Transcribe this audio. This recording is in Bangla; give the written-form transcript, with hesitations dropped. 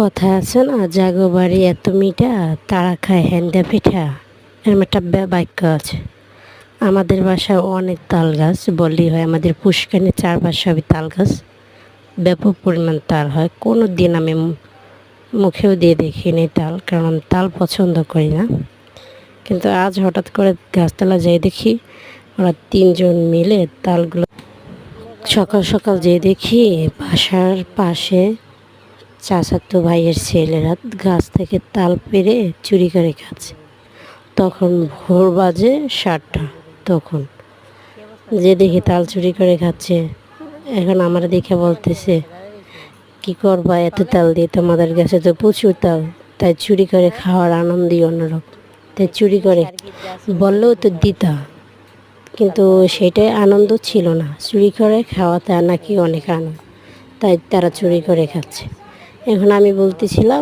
কথা আছে না, জাগো বাড়ি এত মিঠা তারা খায় হ্যান্ডা পিঠা, এরম একটা বাক্য আছে। আমাদের বাসায় অনেক তাল গাছ বললেই হয়, আমাদের পুষ্কানির চারপাশে সবই তাল গাছ, ব্যাপক পরিমাণ তাল হয়। কোনো দিন আমি মুখেও দিয়ে দেখিনি তাল, কারণ আমি তাল পছন্দ করি না। কিন্তু আজ হঠাৎ করে গাছতলা যেয়ে দেখি ওরা তিনজন মিলে তালগুলো, সকাল সকাল যেয়ে দেখি বাসার পাশে চাচাতো ভাইয়ের ছেলেরা গাছ থেকে তাল পেড়ে চুরি করে খাচ্ছে। তখন ভোর বাজে 7টা। তখন যে দেখি তাল চুরি করে খাচ্ছে, এখন আমার দেখে বলতেছে, কি করবা এত তাল দিয়ে, তোমাদের কাছে তো প্রচুর তাল, তাই চুরি করে খাওয়ার আনন্দই অন্যরকম। তাই চুরি করে বললেও তো দিতা, কিন্তু সেটাই আনন্দ ছিল না। চুরি করে খাওয়াতে নাকি অনেক আনন্দ, তাই তারা চুরি করে খাচ্ছে। এখন আমি বলতেছিলাম